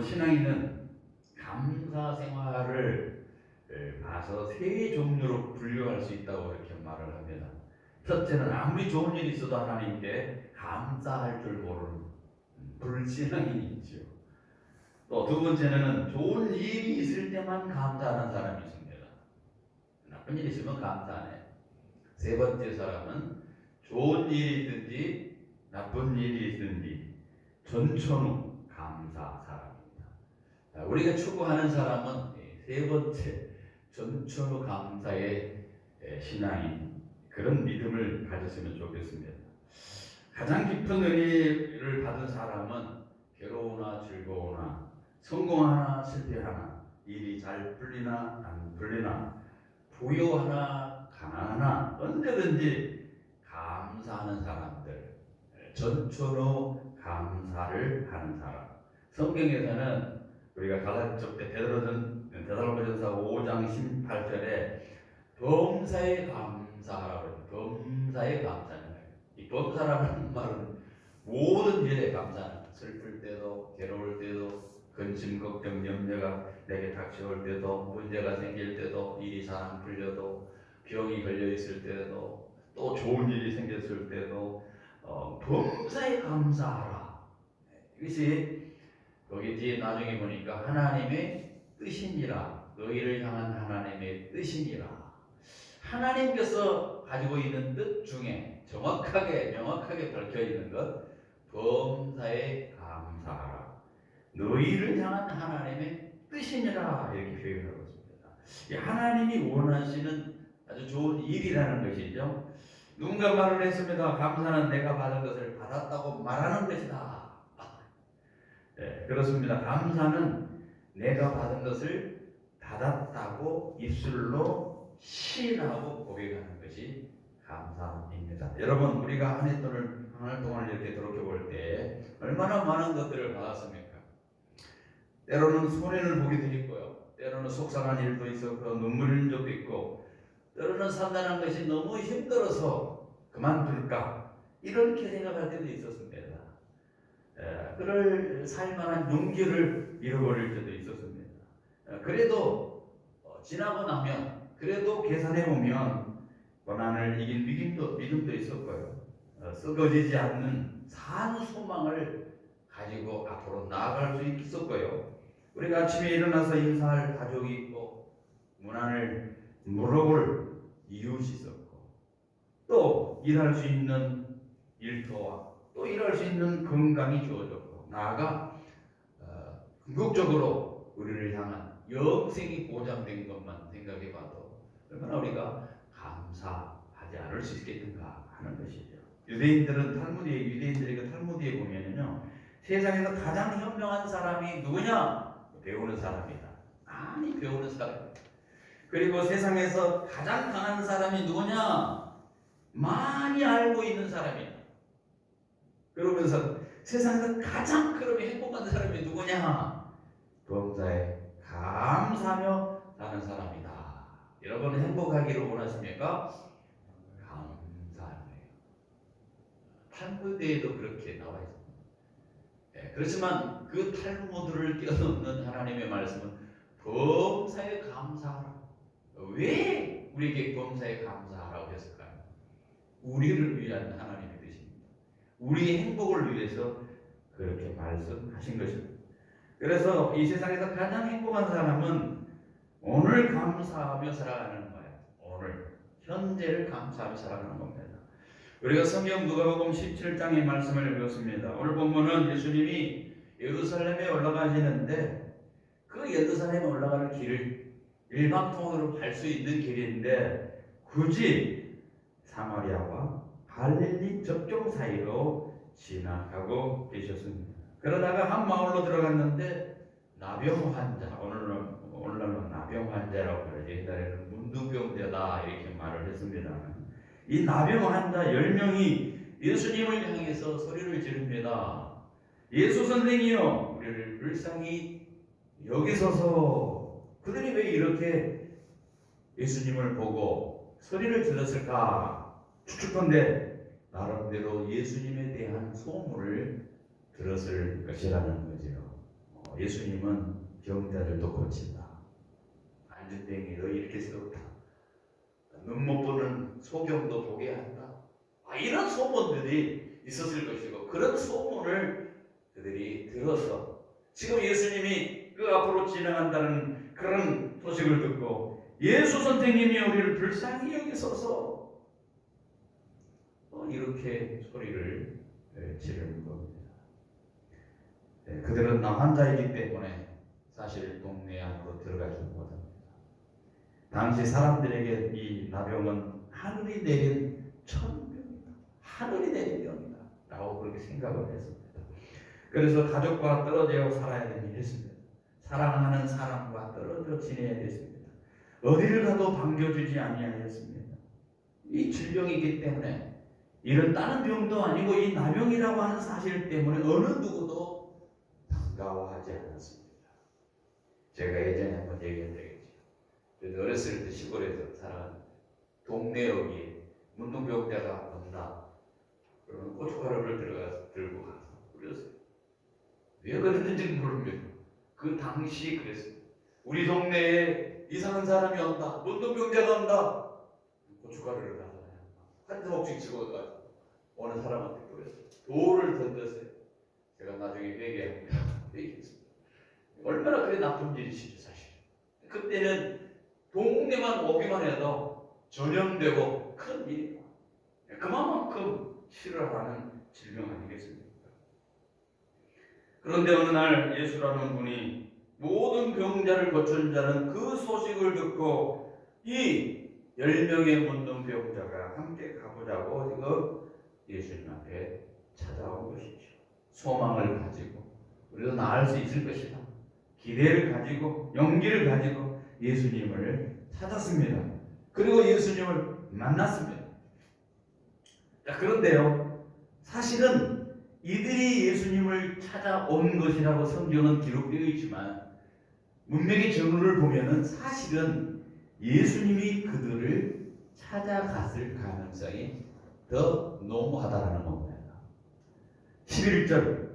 신앙인은 감사 생활을 봐서 세 종류로 분류할 수 있다고 이렇게 말을 합니다. 첫째는 아무리 좋은 일이 있어도 하나님께 감사할 줄 모르는 불신앙인이 있죠. 또 두 번째는 좋은 일이 있을 때만 감사하는 사람이 있습니다. 나쁜 일이 있으면 감사 안 해. 세 번째 사람은 좋은 일이 있든지 나쁜 일이 있든지 전천후 감사 사람입니다. 우리가 추구하는 사람은 세 번째 전천후 감사의 신앙인 그런 믿음을 가졌으면 좋겠습니다. 가장 깊은 은혜를 받은 사람은 괴로우나 즐거우나 성공하나 실패하나 일이 잘 풀리나 안 풀리나 부유하나 가난하나 언제든지 감사하는 사람들, 전천후 감사를 하는 사람. 성경에서는 우리가 갈라디아 때 데살로니가전서 5장 18절에 범사에 감사하라고 범사에 감사하는 거예요. 이 범사라는 말은 모든 일에 감사하는, 슬플 때도 괴로울 때도 근심 걱정 염려가 내게 닥쳐올 때도 문제가 생길 때도 일이 잘 안 풀려도 병이 걸려 있을 때도 또 좋은 일이 생겼을 때도 범사에 감사하라. 이것이 거기 뒤에 나중에 보니까 하나님의 뜻이니라. 너희를 향한 하나님의 뜻이니라. 하나님께서 가지고 있는 뜻 중에 명확하게 밝혀 있는 것, 범사에 감사하라. 너희를 향한 하나님의 뜻이니라 이렇게 표현하고 있습니다. 하나님이 원하시는 아주 좋은 일이라는 것이죠. 누군가 말을 했습니다. 감사는 내가 받은 것을 받았다고 말하는 것이다. 네, 그렇습니다. 감사는 내가 받은 것을 받았다고 입술로 시인하고 고백하는 것이 감사입니다. 여러분, 우리가 한 해 동안 이렇게 돌이켜볼 때 얼마나 많은 것들을 받았습니까? 때로는 손해를 보기도 했고요. 때로는 속상한 일도 있었고 눈물 흘린 적도 있고 때로는 산다는 것이 너무 힘들어서 그만둘까 이렇게 생각할 때도 있었습니다. 그럴 살만한 용기를 잃어버릴 때도 있었습니다. 그래도 지나고 나면 그래도 계산해보면 고난을 이긴 믿음도 있었고요. 썩어지지 않는 산 소망을 가지고 앞으로 나아갈 수 있었고요. 우리가 아침에 일어나서 인사할 가족이 있고 문안을 물어볼 이웃이 있었고 또 일할 수 있는 일터와 또 일할 수 있는 건강이 주어졌고 나아가 궁극적으로 우리를 향한 영생이 보장된 것만 생각해봐도 얼마나 우리가 감사하지 않을 수 있겠는가 하는 것이죠. 유대인들에게 탈무드에 보면요, 세상에서 가장 현명한 사람이 누구냐? 배우는 사람이다. 많이 배우는 사람. 그리고 세상에서 가장 강한 사람이 누구냐? 많이 알고 있는 사람이다. 그러면서 세상에서 가장 그러면 행복한 사람이 누구냐? 범사에 감사하며 사는 사람이다. 여러분 행복하기를 원하십니까? 감사하는 거예요. 탈무드에도 그렇게 나와 있습니다. 그렇지만 그 탈무드를 뛰어넘는 하나님의 말씀은 범사에 감사하라. 왜 우리에게 범사에 감사하라고 했을까요? 우리를 위한 하나님의 뜻입니다. 우리의 행복을 위해서 그렇게 말씀하신 것입니다. 그래서 이 세상에서 가장 행복한 사람은 오늘 감사하며 살아가는 거예요. 오늘 현재를 감사하며 살아가는 겁니다. 우리가 성경 누가복음 17장의 말씀을 읽었습니다. 오늘 본문은 예수님이 예루살렘에 올라가시는데 그 예루살렘에 올라가는 길을 일방통으로 갈 수 있는 길인데 굳이 사마리아와 갈릴리 접경 사이로 지나가고 계셨습니다. 그러다가 한 마을로 들어갔는데 나병 환자, 오늘날은 나병 환자라고 그러죠. 옛날에는 문두병자다 이렇게 말을 했습니다. 이 나병 환자 10명이 예수님을 향해서 소리를 지릅니다. 예수 선생이여, 우리를 불쌍히 여기소서. 그들이 왜 이렇게 예수님을 보고 소리를 질렀을까? 추측컨대 나름대로 예수님에 대한 소문을 들었을 것이라는 거죠. 예수님은 병자들도 고친다. 안진뱅이도 이렇게 세웠다. 눈 못 보는 소경도 보게 한다. 이런 소문들이 있었을 것이고, 그런 소문을 그들이 들어서 지금 예수님이 그 앞으로 진행한다는 그런 소식을 듣고 예수 선생님이 우리를 불쌍히 여기소서 이렇게 소리를 지르는 겁니다. 그들은 나 환자이기 때문에 사실 동네 안으로 들어가지 못합니다. 당시 사람들에게 이 나병은 하늘이 내린 천병이다. 하늘이 내린 병이다. 라고 그렇게 생각을 했습니다. 그래서 가족과 떨어져 살아야 했습니다. 사랑하는 사람과 떨어져 지내야 했습니다. 어디를 가도 반겨주지 아니하였습니다. 이 질병이기 때문에 이런 다른 병도 아니고 이 나병이라고 하는 사실 때문에 어느 누구도 반가워하지 않았습니다. 제가 예전에 한번 얘기한 적이 있죠. 어렸을 때 시골에서 살아가는 동네 여기에 문둥병자가 온다. 그러면 고춧가루를 들고 가서 뿌렸어요. 왜 그랬는지 모릅니다. 그 당시 그랬어요. 우리 동네에 이상한 사람이 온다. 문둥병자가 온다. 고춧가루를 가서 한 조각씩 집어가지고 어느 사람한테 뿌렸어요. 돌을 던졌어요. 제가 나중에 얘기했습니다. 얼마나 그게 나쁜 일이시죠, 사실. 그때는 동네만 오기만 해도 전염되고 큰 일이다. 그만큼 싫어하는 질병 아니겠습니까? 그런데 어느 날 예수라는 분이 모든 병자를 고친 자는 그 소식을 듣고 이 10명의 문둥병자가 함께 가보자고 지금 예수님 앞에 찾아온 것이죠. 소망을 가지고 우리도 나을 수 있을 것이다. 기대를 가지고 용기를 가지고 예수님을 찾았습니다. 그리고 예수님을 만났습니다. 자, 그런데요, 사실은 이들이 예수님을 찾아온 것이라고 성경은 기록되어 있지만 문맥의 전후를 보면은 사실은 예수님이 그들을 찾아갔을 가능성이 더 농후하다는 겁니다. 11절,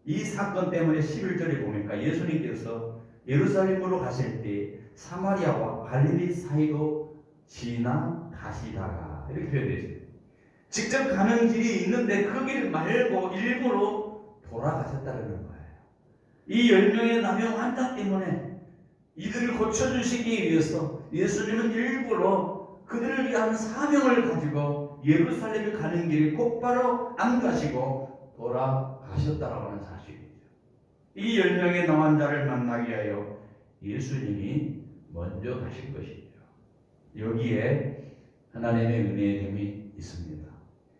이 사건 때문에 11절에 보니까 예수님께서 예루살렘으로 가실 때 사마리아와 갈릴리 사이로 지나가시다가 이렇게 표현되어 있습니다. 직접 가는 길이 있는데 그 길 말고 일부러 돌아가셨다는 거예요. 이 10명의 나병 환자 때문에 이들을 고쳐주시기 위해서 예수님은 일부러 그들을 위한 사명을 가지고 예루살렘에 가는 길을 곧바로 안 가시고 돌아가셨다라고 하는 사실이죠. 이 10명의 나환자를 만나기 위하여 예수님이 먼저 가신 것이죠. 여기에 하나님의 은혜의 힘이 있습니다.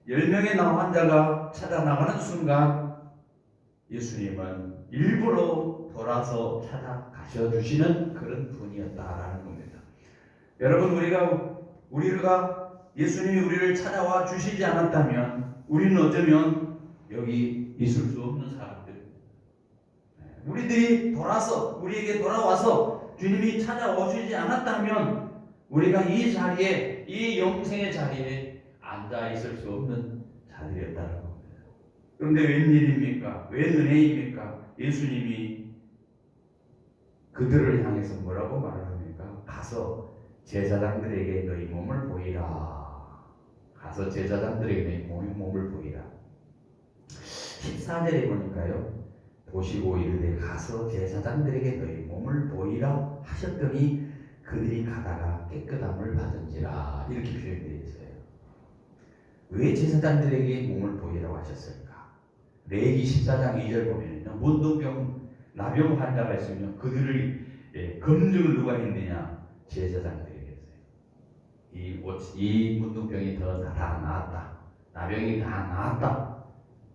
10명의 나환자가 찾아나가는 순간 예수님은 일부러 돌아서 찾아가셔 주시는 그런 분이었다라는 겁니다. 여러분, 우리가 예수님이 우리를 찾아와 주시지 않았다면 우리는 어쩌면 여기 있을 수 없는 사람들입니다. 우리에게 돌아와서 주님이 찾아와 주시지 않았다면 우리가 이 자리에, 이 영생의 자리에 앉아 있을 수 없는 자리였다는 겁니다. 그런데 웬일입니까? 웬 은혜입니까? 예수님이 그들을 향해서 뭐라고 말을 합니까? 가서 제사장들에게 너희 몸을 보이라. 가서 제사장들에게 너희 몸을 보이라. 14절에 보니까요, 보시고 이르되 가서 제사장들에게 너희 몸을 보이라 하셨더니 그들이 가다가 깨끗함을 받은지라. 이렇게 표현되어 있어요. 왜 제사장들에게 몸을 보이라고 하셨을까? 레위기 14장 2절 보면요, 문둥병 나병 환자가 있으면 그들을 검증을 누가 했느냐? 제사장들이 했어요. 이 문둥병이 다 나았다. 나병이 다 나았다.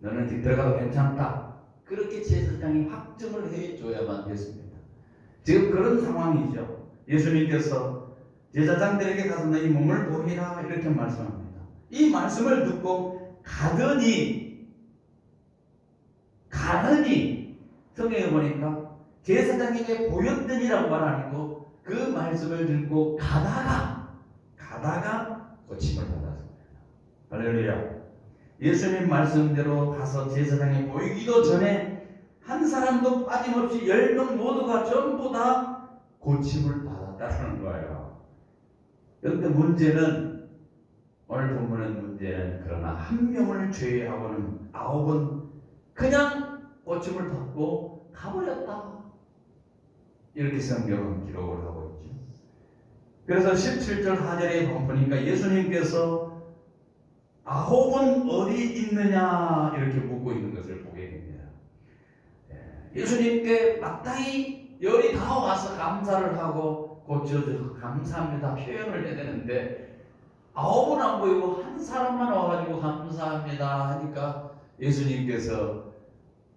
너는 들어가도 괜찮다. 그렇게 제사장이 확증을 해줘야만 됐습니다. 지금 그런 상황이죠. 예수님께서 제사장들에게 가서 너희 몸을 보이라 이렇게 말씀합니다. 이 말씀을 듣고 가더니 성경에 보니까 제사장에게 보였더니라고 말 아니고 그 말씀을 듣고 가다가 고침을 받았습니다. 할렐루야. 예수님 말씀대로 가서 제사장에 보이기도 전에 한 사람도 빠짐없이 10명 모두가 전부 다 고침을 받았다는 거예요. 그런데 문제는, 오늘 본문의 문제는, 그러나 한 명을 제외하고는 9은 그냥 고침을 받고 가버렸다. 이렇게 성경은 기록을 하고 있죠. 그래서 17절 하절에 보니까 예수님께서 9은 어디 있느냐 이렇게 묻고 있는 것을 보게 됩니다. 예수님께 마땅히 열이 다 와서 감사를 하고 고쳐줘서 감사합니다 표현을 해야 되는데 9은 안 보이고 한 사람만 와가지고 감사합니다 하니까 예수님께서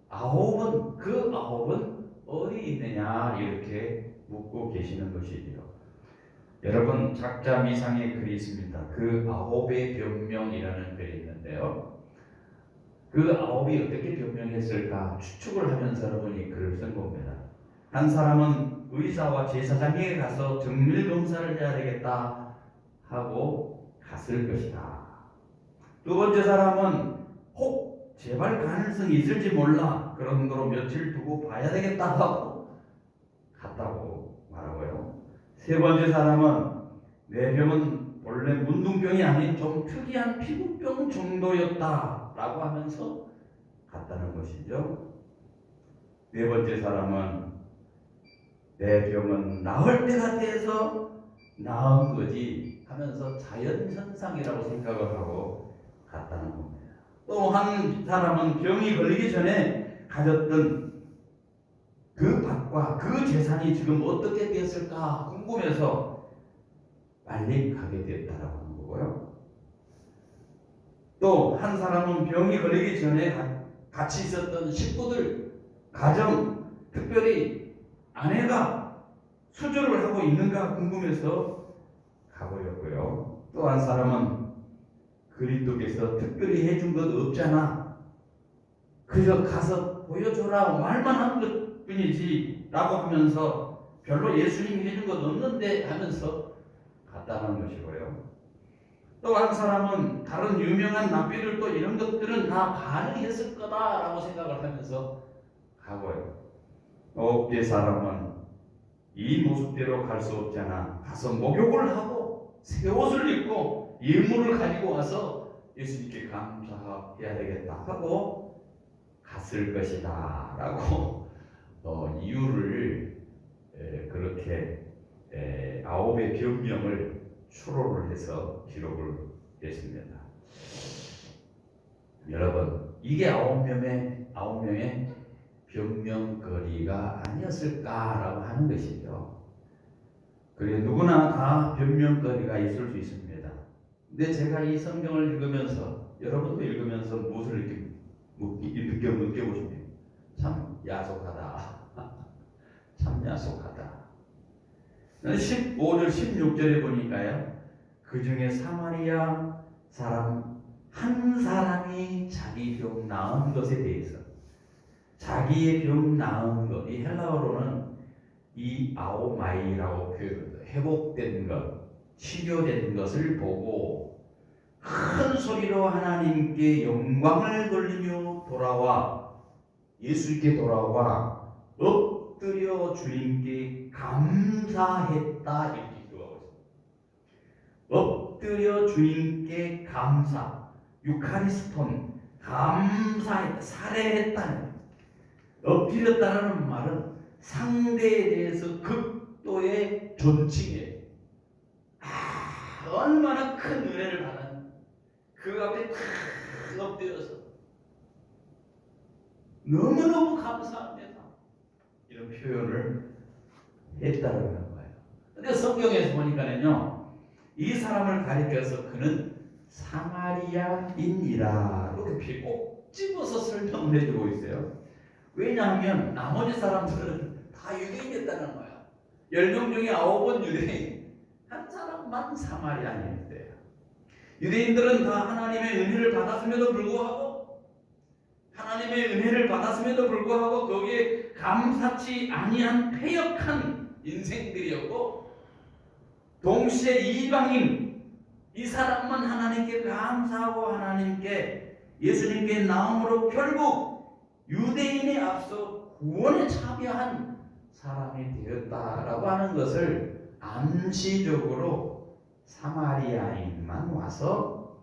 9은, 그 9은 어디 있느냐 이렇게 묻고 계시는 것이지요. 여러분, 작자 미상의 글이 있습니다. 그 9의 변명이라는 글이 있는데요. 그 9이 어떻게 변명했을까 추측을 하면서 여러분이 글을 쓴 겁니다. 한 사람은 의사와 제사장에게 가서 정밀 검사를 해야 되겠다 하고 갔을 것이다. 두 번째 사람은 혹 재발 가능성이 있을지 몰라, 그런 정도로 며칠 두고 봐야 되겠다 하고 갔다고 말하고요. 세 번째 사람은 내 병은 원래 문둥병이 아닌 좀 특이한 피부병 정도였다 라고 하면서 갔다는 것이죠. 네 번째 사람은 내 병은 나을 때가 돼서 나은 거지 하면서 자연현상이라고 생각을 하고 갔다는 겁니다. 또 한 사람은 병이 걸리기 전에 가졌던 그 밭과 그 재산이 지금 어떻게 되었을까 궁금해서 빨리 가게 됐다라고 하는 거고요. 또 한 사람은 병이 걸리기 전에 같이 있었던 식구들, 가정, 특별히 아내가 수술을 하고 있는가 궁금해서 가버렸고요. 또 한 사람은 그리스도께서 특별히 해준 것 없잖아, 그저 가서 보여줘라 말만 한 것뿐이지 라고 하면서 별로 예수님이 해준 것 없는데 하면서 갔다는 것이고요. 또 한 사람은 다른 유명한 납비들도 이런 것들은 다 가능했을 거다라고 생각을 하면서 가고요. 또 그 사람은 이 모습대로 갈 수 없잖아, 가서 목욕을 하고 새 옷을 입고 예물을 가지고 와서 예수님께 감사해야 되겠다 하고 갔을 것이다 라고 이유를 그렇게 9의 변명을 추론을 해서 기록을 했습니다. 여러분, 이게 9명의 변명거리가 아니었을까라고 하는 것이죠. 그래, 누구나 다 변명거리가 있을 수 있습니다. 근데 제가 이 성경을 읽으면서, 여러분도 읽으면서 무엇을 이렇게 느껴보십니까? 참 야속하다. 참 야속하다. 15절 16절에 보니까요, 그 중에 사마리아 사람 한 사람이 자기 병 나은 것에 대해서, 자기의 병 나은 것, 이 헬라어로는 이 아오마이라고 표현합니다. 회복된 것, 치료된 것을 보고 큰 소리로 하나님께 영광을 돌리며 돌아와 예수께 돌아와 엎드려 주님께 감사했다 이렇게 기록하고 있습니다. 엎드려 주님께 감사, 유카리스톤, 감사했다, 살해했다는, 엎드렸다는 말은 상대에 대해서 극도의 존칭이에요. 얼마나 큰 은혜를 받았는지 그 앞에 탁 엎드려서 너무너무 감사합니다 이런 표현을 했다는 거예요. 근데 성경에서 보니까는요, 이 사람을 가리켜서 그는 사마리아인이라 이렇게 꼭 집어서 설명을 해주고 있어요. 왜냐하면 나머지 사람들은 다 유대인이었다는 거야. 10명 중에 9은 유대인, 한 사람만 사마리아인이었대요. 유대인들은 다 하나님의 은혜를 받았음에도 불구하고 거기에 감사치 아니한 패역한 인생들이었고, 동시에 이방인, 이 사람만 하나님께 감사하고 하나님께 예수님께 나옴으로 결국 유대인에 앞서 구원에 참여한 사람이 되었다라고 하는 것을 암시적으로 사마리아인만 와서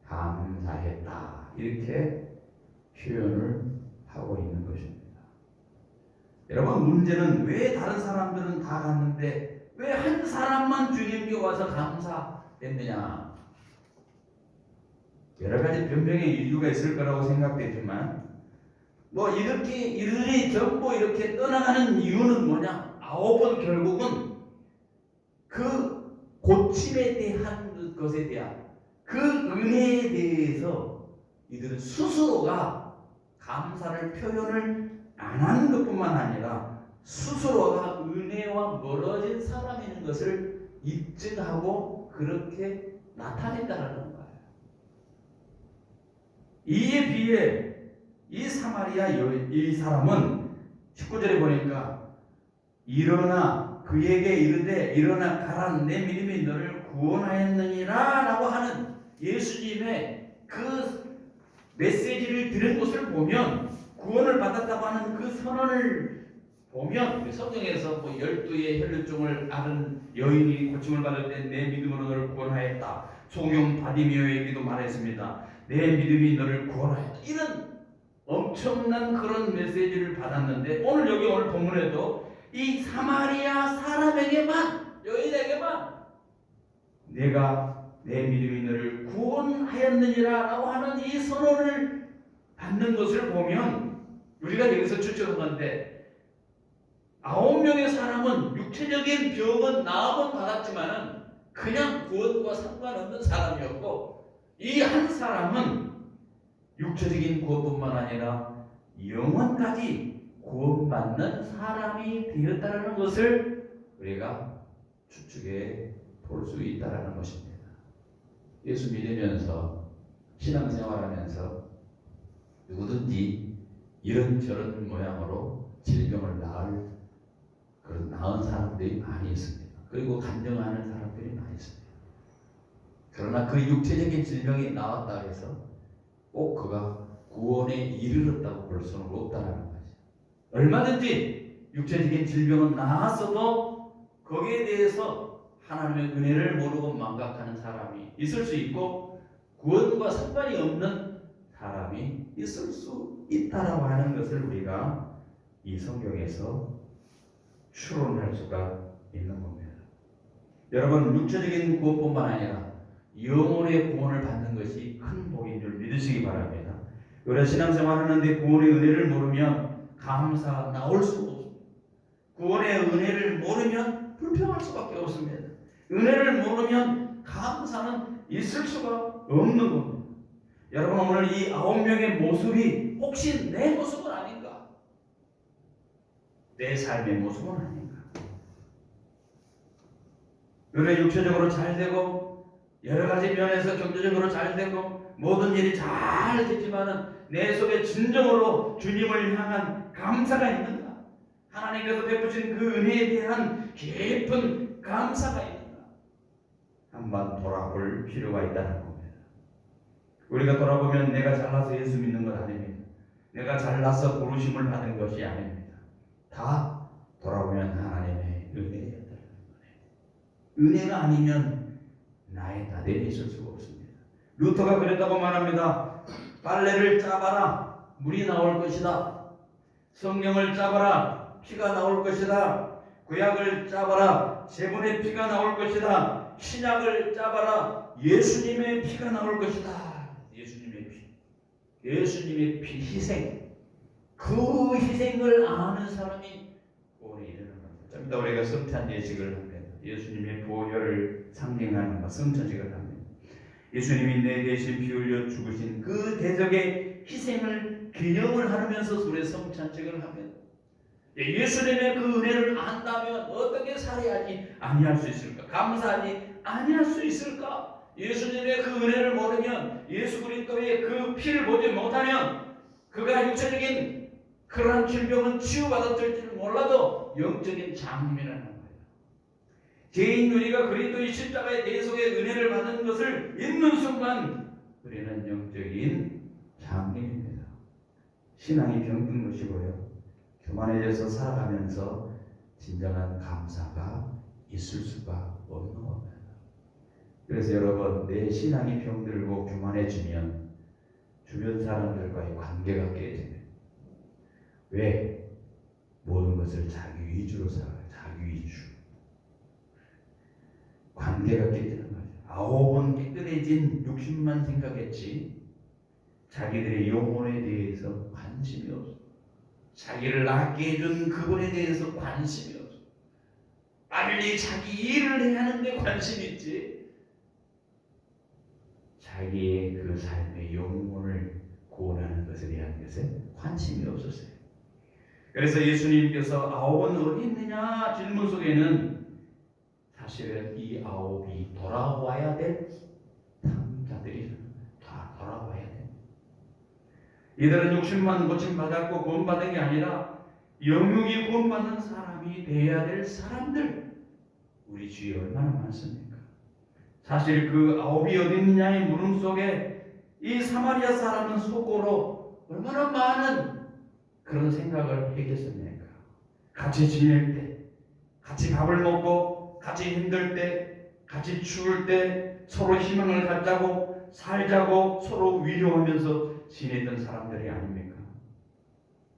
감사했다, 이렇게 표현을 하고 있는 것입니다. 여러분, 문제는 왜 다른 사람들은 다 갔는데 왜 한 사람만 주님께 와서 감사했느냐? 여러 가지 변명의 이유가 있을 거라고 생각되지만, 뭐 이렇게 이들이 전부 이렇게 떠나가는 이유는 뭐냐? 아홉은 결국은 그 고침에 대한 것에 대한 그 은혜에 대해서 이들은 스스로가 감사를 표현을 안 하는 것뿐만 아니라 스스로가 은혜와 멀어진 사람인 것을 입증하고 그렇게 나타낸다는 거예요. 이에 비해 이 사마리아 이 사람은 19절에 보니까 일어나 그에게 이르되 일어나 가라, 내 믿음이 너를 구원하였느니라 라고 하는 예수님의 그 메시지를 들은 것을 보면, 구원을 받았다고 하는 그 선언을 보면, 성경에서 뭐 12의 혈루증을 앓은 여인이 고침을 받을 때 내 믿음으로 너를 구원하였다, 소경 바디메오에게도 말했습니다. 내 믿음이 너를 구원하였다, 이런 엄청난 그런 메시지를 받았는데, 오늘 본문에도 이 사마리아 사람에게만, 여인에게만 내가 내 믿음이 너를 구원하였느니라 라고 하는 이 선언을 받는 것을 보면, 우리가 여기서 추측한 건데 9명의 사람은 육체적인 병은 나음은 받았지만 그냥 구원과 상관없는 사람이었고, 이 한 사람은 육체적인 구원뿐만 아니라 영원까지 구원받는 사람이 되었다는 것을 우리가 추측해 볼 수 있다는 것입니다. 예수 믿으면서 신앙생활하면서 누구든지 이런저런 모양으로 질병을 낳은 사람들이 많이 있습니다. 그리고 간증하는 사람들이 많이 있습니다. 그러나 그 육체적인 질병이 나왔다 해서 꼭 그가 구원에 이르렀다고 볼 수는 없다는 거죠. 얼마든지 육체적인 질병은 나았어도 거기에 대해서 하나님의 은혜를 모르고 망각하는 사람이 있을 수 있고, 구원과 상관이 없는 사람이 있을 수 있다라고 하는 것을 우리가 이 성경에서 추론할 수가 있는 겁니다. 여러분, 육체적인 구원뿐만 아니라 영혼의 구원을 받는 것이 큰 복인 줄 믿으시기 바랍니다. 우리가 신앙생활하는데 구원의 은혜를 모르면 감사가 나올 수가 없습니다. 구원의 은혜를 모르면 불평할 수밖에 없습니다. 은혜를 모르면 감사는 있을 수가 없는 겁니다. 여러분, 오늘 이 9명의 모습이 혹시 내 모습은 아닌가? 내 삶의 모습은 아닌가? 우리가 육체적으로 잘 되고 여러 가지 면에서 경제적으로 잘 되고 모든 일이 잘 되지만은 내 속에 진정으로 주님을 향한 감사가 있는가? 하나님께서 베푸신 그 은혜에 대한 깊은 감사가 있는가? 한번 돌아볼 필요가 있다는 겁니다. 우리가 돌아보면 내가 잘나서 예수 믿는 것 아닙니다. 내가 잘나서 부르심을 받은 것이 아닙니다. 다 돌아보면 하나님의 은혜였다는 거예요. 은혜가 아니면 나의 나됨이 있을 수가 없습니다. 루터가 그랬다고 말합니다. 빨래를 짜봐라, 물이 나올 것이다. 성령을 짜봐라, 피가 나올 것이다. 구약을 짜봐라, 제본의 피가 나올 것이다. 신약을 짜봐라, 예수님의 피가 나올 것이다. 예수님의 피 희생, 그 희생을 아는 사람이 구원에 이르는 겁니다. 좀 이따 우리가 성찬 예식을 합니다. 예수님의 보혈을 상징하는 성찬식을 합니다. 예수님이 내 대신 피 흘려 죽으신 그 대적의 희생을 기념을 하면서 우리 성찬식을 합니다. 예수님의 그 은혜를 안다면 어떻게 살아야지 아니할 수 있을까? 감사하지 아니할 수 있을까? 예수님의 그 은혜를 모르면, 예수 그리스도의 그 피를 보지 못하면 그가 육체적인 그러한 질병은 치유받았을지는 몰라도 영적인 장님이라는 거예요. 죄인 우리가 그리스도의 십자가의 대속의 은혜를 받은 것을 잊는 순간 우리는 영적인 장님입니다. 신앙이 병든 것이고요, 교만해져서 살아가면서 진정한 감사가 있을 수가 없는 겁니다. 그래서 여러분, 내 신앙이 병들고 교만해지면 주변 사람들과의 관계가 깨집니다. 왜? 모든 것을 자기 위주로 살아요. 자기 위주. 관계가 깨지는 거죠. 아홉은 깨끗해진 육신만 생각했지 자기들의 영혼에 대해서 관심이 없어. 자기를 낫게 해준 그분에 대해서 관심이 없어. 빨리 자기 일을 해야 하는데 관심이 있지, 자기의 그 삶의 영혼을 구원하는 것에 대한 것에 관심이 없었어요. 그래서 예수님께서 아홉은 어디 있느냐 질문 속에는 사실은 이 아홉이 돌아와야 될 탐자들이 다 돌아와야 돼. 이들은 육신만 고침받았고 구원받은 게 아니라 영육이 구원받는 사람이 되어야 될 사람들. 우리 주위에 얼마나 많습니까? 사실 그 아홉이 어디 있느냐의 물음 속에 이 사마리아 사람은 속으로 얼마나 많은 그런 생각을 했겠습니까? 같이 지낼 때, 같이 밥을 먹고, 같이 힘들 때, 같이 추울 때 서로 희망을 갖자고 살자고 서로 위로하면서 지냈던 사람들이 아닙니까?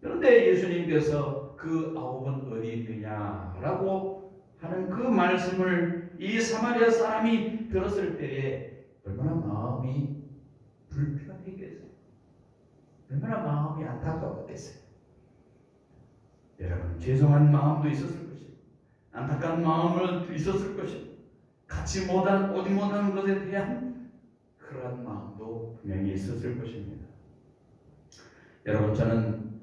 그런데 예수님께서 그 아홉은 어디 있느냐라고 하는 그 말씀을 이 사마리아 사람이 들었을 때에 얼마나 마음이 불편했겠어요. 얼마나 마음이 안타까웠겠어요. 여러분, 죄송한 마음도 있었을 것이고 안타까운 마음도 있었을 것이고 같이 오지 못하는 것에 대한 그러한 마음도 분명히 있었을 것입니다. 여러분, 저는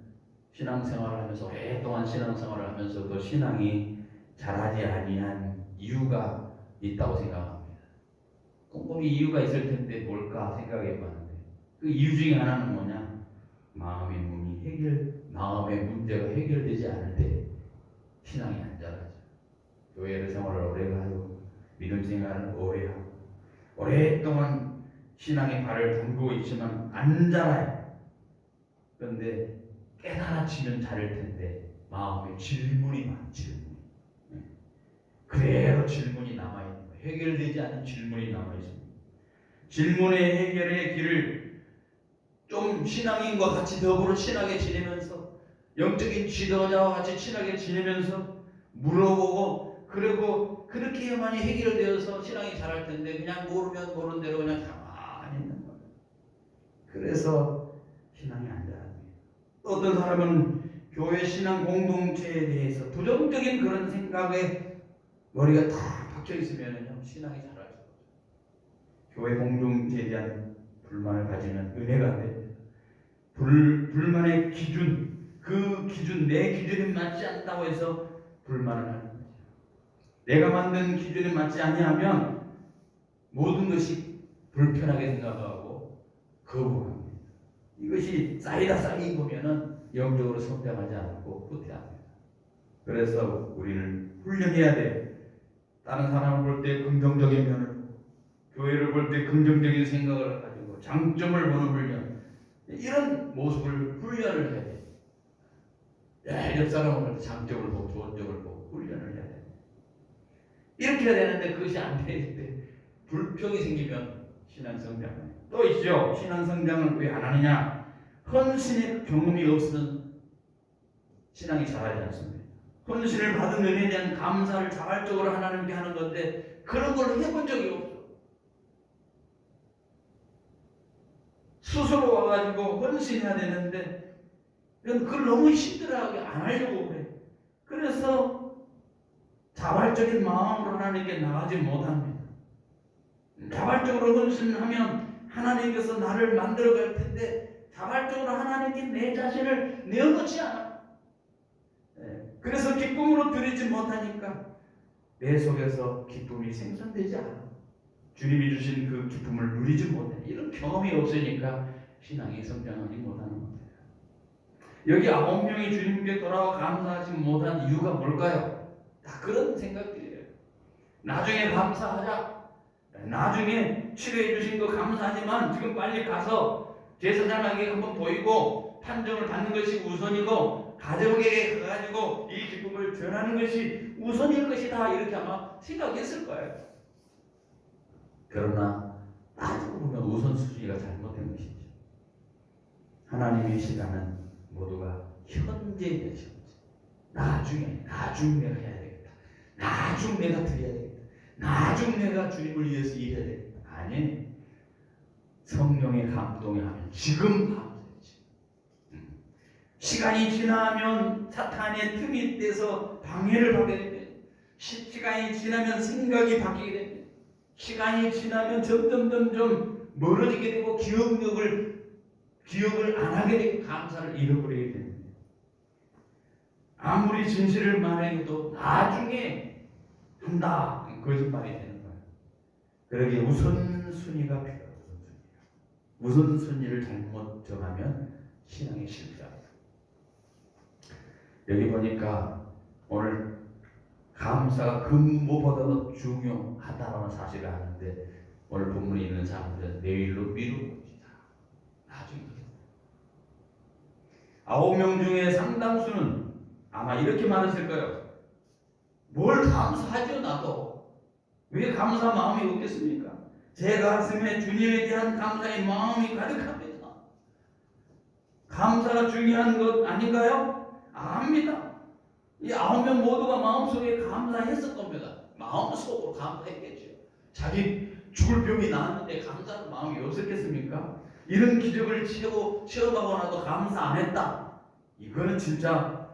신앙생활을 하면서 오랫동안 신앙생활을 하면서도 신앙이 잘하지 아니한 이유가 있다고 생각합니다. 꼼꼼히 이유가 있을 텐데 뭘까 생각해 봤는데 그 이유 중에 하나는 뭐냐? 마음의 문제가 해결되지 않을 때 신앙이 안 자라죠. 교회 생활을 오래 가고 믿음 생활을 오래 하고 오랫동안 신앙의 발을 담그고 있지만 안 자라요. 그런데 깨달아지면 자랄 텐데 마음에 질문이 많죠. 그대로 질문이 남아있는 거예요. 해결되지 않은 질문이 남아있습니다. 질문의 해결의 길을 좀 신앙인과 같이 더불어 친하게 지내면서 영적인 지도자와 같이 친하게 지내면서 물어보고 그리고 그렇게 해야만이 해결되어서 신앙이 자랄 텐데 그냥 모르면 모르는 대로 그냥 가만히 있는 거예요. 그래서 신앙이 안 자랍니다. 어떤 사람은 교회 신앙 공동체에 대해서 부정적인 그런 생각에 머리가 다 박혀 있으면요 신앙이 자랄 수 없어요. 교회 공동체에 대한 불만을 가지면 은혜가 안 됩니다. 불만의 기준, 그 기준, 내 기준에 맞지 않다고 해서 불만을 하는 거죠. 내가 만든 기준에 맞지 아니하면 모든 것이 불편하게 생각하고 거부합니다. 이것이 쌓이다 보면은 영적으로 성장하지 않고 후퇴합니다. 그래서 우리는 훈련해야 돼요. 다른 사람을 볼 때 긍정적인 면을 보고 교회를 볼 때 긍정적인 생각을 가지고 장점을 보는 훈련, 이런 모습을 훈련을 해야 돼요. 옆 사람을 볼 때 장점을 보고 좋은 점을 보고 훈련을 해야 돼요. 이렇게 해야 되는데 그것이 안 될 때 불평이 생기면 신앙성장. 또 있죠. 신앙성장을 왜 안 하느냐? 헌신의 경험이 없으면 신앙이 자라지 않습니다. 헌신을 받은 은혜에 대한 감사를 자발적으로 하나님께 하는 건데 그런 걸 해본 적이 없어. 스스로 와가지고 헌신해야 되는데 그걸 너무 힘들어하게 안 하려고 그래. 그래서 자발적인 마음으로 하나님께 나가지 못합니다. 자발적으로 헌신하면 하나님께서 나를 만들어갈 텐데 자발적으로 하나님께 내 자신을 내어놓지 않아. 그래서 기쁨으로 드리지 못하니까 내 속에서 기쁨이 생산되지 않아. 주님이 주신 그 기쁨을 누리지 못해. 이런 경험이 없으니까 신앙이 성장하지 못하는 겁니다. 여기 9명이 주님께 돌아와 감사하지 못한 이유가 뭘까요? 다 그런 생각들이에요. 나중에 감사하자. 나중에 치료해 주신 거 감사하지만 지금 빨리 가서 제사장에게 한번 보이고 판정을 받는 것이 우선이고 가족에게 가가지고 이 기쁨을 전하는 것이 우선일 것이다 이렇게 아마 생각했을 거예요. 그러나 따지고 보면 우선순위가 잘못된 것이죠. 하나님의 시간은 모두가 현재의 현재. 나중 내가 해야 되겠다. 나중 내가 드려야 되겠다. 나중 내가 주님을 위해서 일해야 되겠다. 아니, 성령의 감동에 하면 지금 감사해야지. 시간이 지나면 사탄의 틈이 떼서 방해를 받게 됩니다. 시간이 지나면 생각이 바뀌게 됩니다. 시간이 지나면 점점 멀어지게 되고 기억을 안 하게 되고 감사를 잃어버리게 됩니다. 아무리 진실을 말해도 나중에 한다 거짓말이 되는 거예요. 그러기에 우선순위가 필요해요. 우선순위를 잘못 정하면 신앙이 실패합니다. 여기 보니까 오늘 감사가 근무보다도 중요하다는 사실을 아는데 오늘 본문에 있는 사람들은 내일로 미루고 있다. 나중에 9명 중에 상당수는 아마 이렇게 말했을 거예요. 뭘 감사하죠 나도. 왜 감사 마음이 없겠습니까? 제 가슴에 주님에 대한 감사의 마음이 가득합니다. 감사가 중요한 것 아닌가요? 압니다. 이 9명 모두가 마음속에 감사했을 겁니다. 마음속으로 감사했겠죠. 자기 죽을 병이 나았는데 감사하는 마음이 없었겠습니까? 이런 기적을 체험하고 나도 감사 안 했다. 이거는 진짜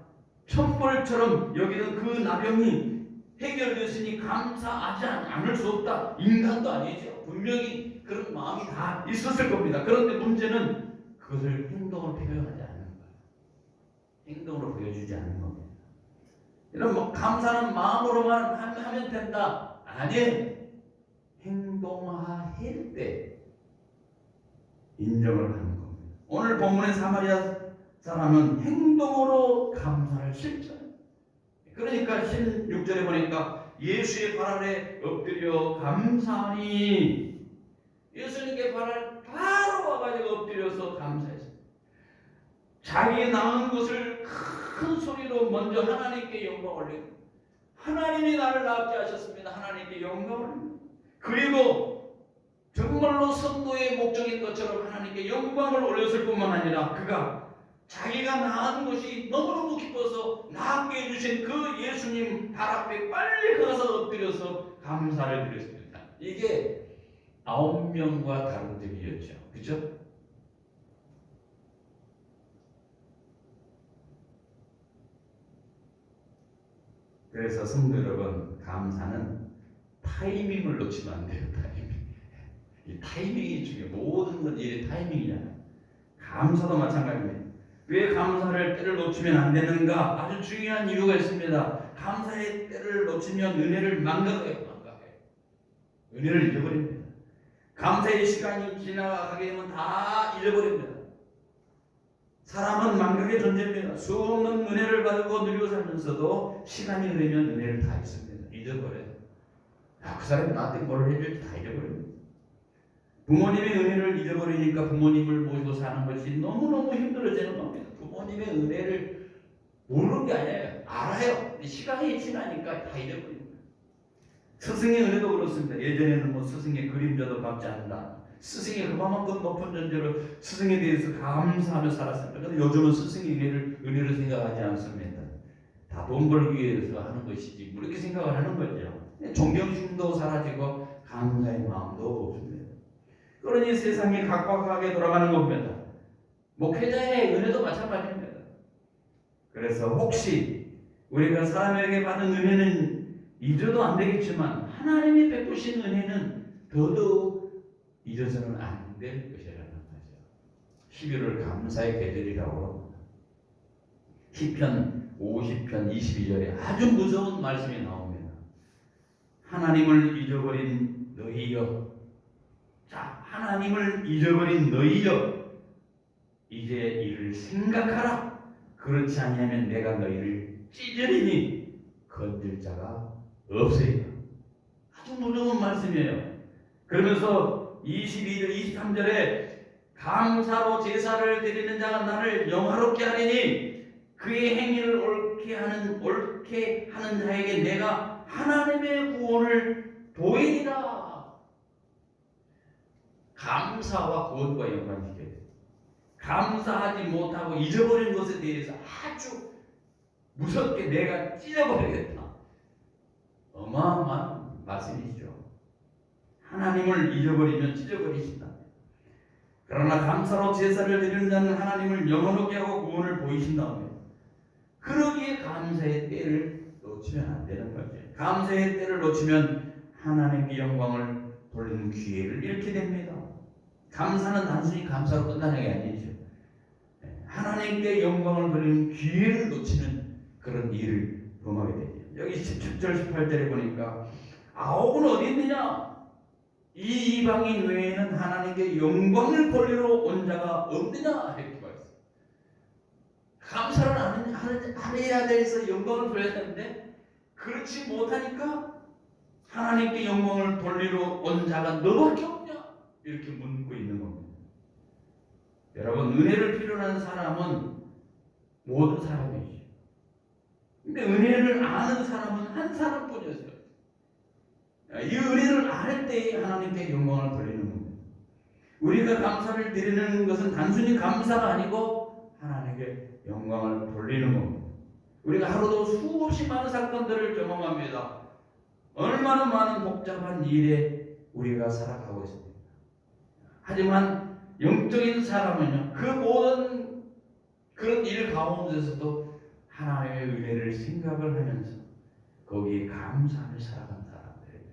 천벌처럼 여기는 그 나병이 해결됐으니 감사하지 않을 수 없다. 인간도 아니죠. 분명히 그런 마음이 다 있었을 겁니다. 그런데 문제는 그것을 행동으로 표현하지 않는 거예요. 행동으로 보여주지 않는 겁니다. 이런 감사는 마음으로만 하면 된다. 아니, 행동할 때 인정을 하는 겁니다. 오늘 본문의 사마리아 사람은 행동으로 감사를 실천해요. 그러니까 16절에 보니까 예수의 발 아래 엎드려 감사하니 예수님께 바로 와가지고 엎드려서 감사했어요. 자기 낳은 것을 큰 소리로 먼저 하나님께 영광 올리고 하나님이 나를 낳게 하셨습니다. 하나님께 영광 올립니다. 그리고 정말로 선도의 목적인 것처럼 하나님께 영광을 올렸을 뿐만 아니라 그가 자기가 낳은 것이 너무너무 기뻐서 낳게 해주신 그 예수님 발 앞에 빨리 가서 엎드려서 감사를 드렸습니다. 이게 9명과 다른 점이었죠. 그렇죠? 그래서 성도 여러분, 감사는 타이밍을 놓치면 안 돼요. 이 타이밍이 중요해요. 모든 건 일의 타이밍이잖아요. 감사도 마찬가지입니다. 왜 감사를 때를 놓치면 안 되는가? 아주 중요한 이유가 있습니다. 감사의 때를 놓치면 은혜를 망각해요. 은혜를 잃어버립니다. 감사의 시간이 지나가게 되면 다 잃어버립니다. 사람은 망각의 존재입니다. 수없는 은혜를 가지고 누리고 살면서도 시간이 흐르면 은혜를 다 잊습니다. 잊어버려요. 그 사람이 나한테 뭘 해줄지 다 잊어버립니다. 부모님의 은혜를 잊어버리니까 부모님을 모시고 사는 것이 너무너무 힘들어지는 겁니다. 부모님의 은혜를 모르는 게 아니에요. 알아요. 시간이 지나니까 다 잊어버립니다. 스승의 은혜도 그렇습니다. 예전에는 스승의 그림자도 밟지 않는다. 스승이 그만큼 높은 존재로 스승에 대해서 감사하며 살았습니다. 그런데 요즘은 스승의 은혜를 생각하지 않습니다. 다 돈 벌기 위해서 하는 것이지 그렇게 생각을 하는 거죠. 존경심도 사라지고 감사의 마음도 없습니다. 그러니 세상이 각박하게 돌아가는 겁니다. 목회자의 은혜도 마찬가지입니다. 그래서 혹시 우리가 사람에게 받은 은혜는 잊어도 안 되겠지만 하나님이 베푸신 은혜는 더더욱 잊어서는 안 될 것이라는 거죠. 11월 감사의 계절이라고 합니다. 시편 50편 22절에 아주 무서운 말씀이 나옵니다. 하나님을 잊어버린 너희여, 자, 하나님을 잊어버린 너희여, 이제 이를 생각하라. 그렇지 아니하면 내가 너희를 찢으리니 건질 자가 없으리라. 아주 무서운 말씀이에요. 그러면서 22절 23절에 감사로 제사를 드리는 자가 나를 영화롭게 하리니 그의 행위를 옳게 하는 자에게 내가 하나님의 구원을 보이리라. 감사와 구원과 연관시켜야 돼요. 감사하지 못하고 잊어버린 것에 대해서 아주 무섭게 내가 찢어버리겠다. 어마어마한 말씀이죠. 하나님을 잊어버리면 찢어버리신다. 그러나 감사로 제사를 드리는 자는 하나님을 영원하게 하고 구원을 보이신다며, 그러기에 감사의 때를 놓치면 안 되는 거죠. 감사의 때를 놓치면 하나님께 영광을 돌리는 기회를 잃게 됩니다. 감사는 단순히 감사로 끝나는 게 아니죠. 하나님께 영광을 돌리는 기회를 놓치는 그런 일을 범하게 되죠. 여기 17절 18절에 보니까 아홉은 어디 있느냐? 이 이방인 외에는 하나님께 영광을 돌리러 온 자가 없느냐? 이렇게 말했어요. 감사를 안 해야 돼서 영광을 돌려야 되는데 그렇지 못하니까 하나님께 영광을 돌리러 온 자가 너밖에 없냐? 이렇게 묻고 있는 겁니다. 여러분, 은혜를 필요로 하는 사람은 모든 사람이죠. 근데 은혜를 아는 사람은 한 사람뿐이었어요. 이 은혜를 알 때에 하나님께 영광을 돌리는 겁니다. 우리가 감사를 드리는 것은 단순히 감사가 아니고 하나님께 영광을 돌리는 겁니다. 우리가 하루도 수없이 많은 사건들을 경험합니다. 얼마나 많은 복잡한 일에 우리가 살아가고 있습니다. 하지만 영적인 사람은요, 그 모든 그런 일 가운데서도 하나님의 은혜를 생각을 하면서 거기에 감사하며 살아가는 사람들이에요.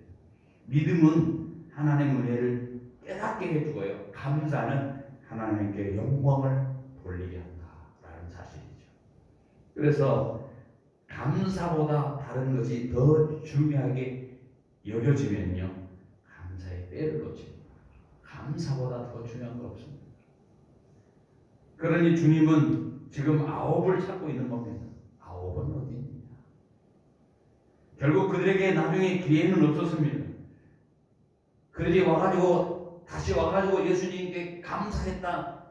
믿음은 하나님의 은혜를 깨닫게 해주고요, 감사는 하나님께 영광을 돌리게 한다라는 사실이죠. 그래서 감사보다 다른 것이 더 중요하게 여겨지면요, 감사의 때를 놓칩니다. 감사보다 더 중요한 거 없습니다. 그러니 주님은 지금 아홉을 찾고 있는 겁니다. 아홉은 어디 있느냐? 결국 그들에게 나중에 기회는 없었습니다. 그들이 다시 와가지고 예수님께 감사했다.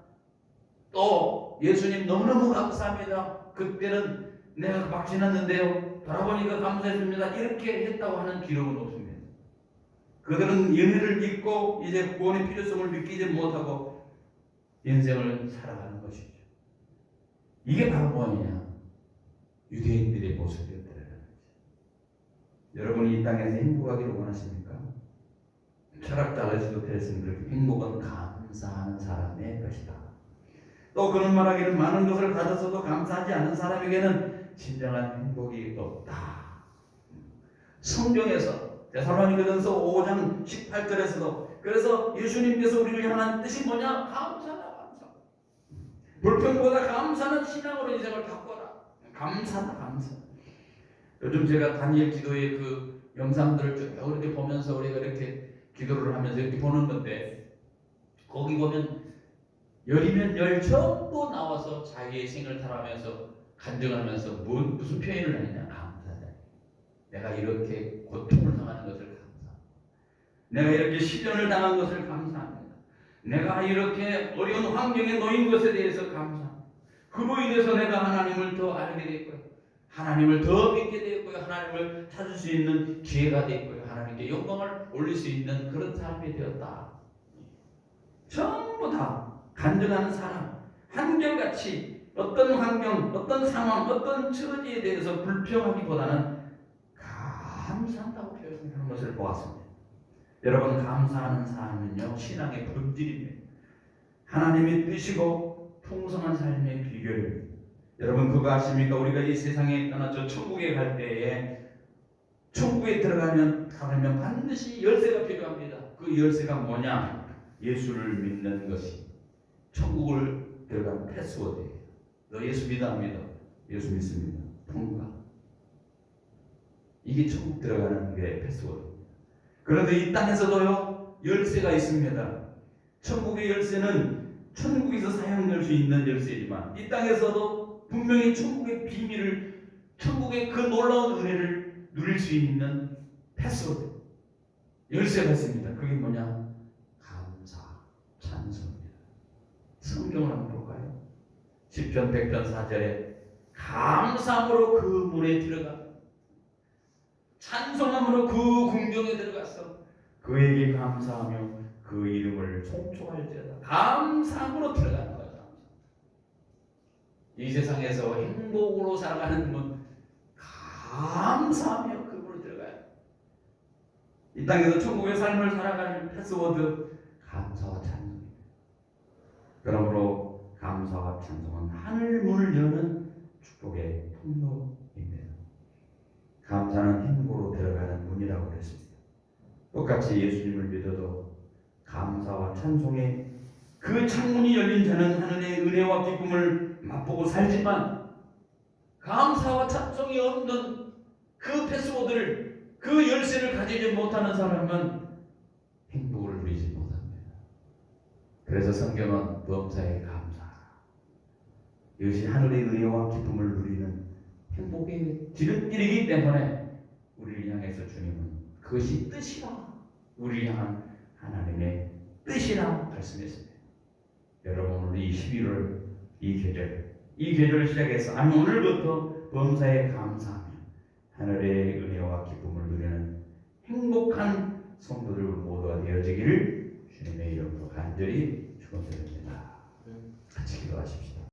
또 예수님 너무너무 감사합니다. 그때는 내가 막 지났는데요, 돌아보니까 감사했습니다. 이렇게 했다고 하는 기록은 없습니다. 그들은 은혜를 잊고 이제 구원의 필요성을 느끼지 못하고 인생을 살아가는 것이죠. 이게 바로 뭐냐? 유대인들의 모습이었다는 거죠. 여러분이 이 땅에서 행복하기를 원하십니까? 철학자 아리스토텔레스는 그렇게 행복은 감사하는 사람의 것이다. 또 그런 말하기를 많은 것을 가졌어도 감사하지 않은 사람에게는 진정한 행복이 없다. 성경에서 데살로니가전서 5장 18절에서도 그래서 예수님께서 우리를 향한 뜻이 뭐냐? 감사다, 감사. 불평보다 감사는 신앙으로 인생을 바꿔라. 감사다, 감사. 요즘 제가 다니엘 기도의 그 영상들을 쭉 이렇게 보면서 우리가 이렇게 기도를 하면서 이렇게 보는 건데, 거기 보면 열이면 열 전부 나와서 자기의 생을 살아가면서 간증하면서 무슨 표현을 하느냐? 감사다. 내가 이렇게 고통을 당하는 것을 감사합니다. 내가 이렇게 시련을 당한 것을 감사합니다. 내가 이렇게 어려운 환경에 놓인 것에 대해서 감사합니다. 그로 인해서 내가 하나님을 더 알게 됐고요, 하나님을 더 믿게 되었고요, 하나님을 찾을 수 있는 기회가 됐고요, 하나님께 영광을 올릴 수 있는 그런 사람이 되었다. 전부 다 간증하는 사람, 한결같이 어떤 환경, 어떤 상황, 어떤 처지에 대해서 불평하기보다는 감사한다고 표현하는 것을 보았습니다. 여러분, 감사하는 사람은요, 신앙의 본질입니다. 하나님의 뜻이고 풍성한 삶의 비결입니다. 여러분, 그거 아십니까? 우리가 이 세상에 떠나서 천국에 갈 때에, 천국에 들어가면 반드시 열쇠가 필요합니다. 그 열쇠가 뭐냐? 예수를 믿는 것이 천국을 들어간 패스워드예요. 너 예수 믿어 안 믿어? 예수 믿습니다. 통과. 이게 천국 들어가는 게 패스워드입니다. 그런데 이 땅에서도요, 열쇠가 있습니다. 천국의 열쇠는 천국에서 사용될 수 있는 열쇠지만 이 땅에서도 분명히 천국의 비밀을, 천국의 그 놀라운 은혜를 누릴 수 있는 패스워드, 열쇠가 있습니다. 그게 뭐냐? 감사, 찬송입니다. 성경을 한번 볼까요? 시편 100편 4절에 감사함으로 그 문에 들어가 찬송함으로 그 궁정에 들어가서 그에게 감사하며 그 이름을 송축할지어다. 감사함으로 들어가는 거예요. 이 세상에서 행복으로 살아가는 분 감사하며 그분으로 들어가요. 이 땅에서 천국의 삶을 살아가는 패스워드 감사와 찬송입니다. 그러므로 감사와 찬송은 하늘 문을 여는 축복의 통로입니다. 감사는 행복으로 들어가는 문이라고 그랬습니다. 똑같이 예수님을 믿어도 감사와 찬송의 그 창문이 열린 자는 하늘의 은혜와 기쁨을 맛보고 살지만 감사와 찬송이 없는 그 패스워드를 그 열쇠를 가지지 못하는 사람은 행복을 누리지 못합니다. 그래서 성경은 범사에 감사, 이것이 하늘의 은혜와 기쁨을 누리는 행복의 지름길이기 때문에 우리를 향해서 주님은 그것이 뜻이라, 우리를 향한 하나님의 뜻이라 말씀했습니다. 여러분 오늘 이 11월 이 계절을 시작해서 아니 오늘부터 범사에 감사하며 하늘의 은혜와 기쁨을 누리는 행복한 성도들 모두가 되어지기를 주님의 이름으로 간절히 축원드립니다. 같이 기도하십시오.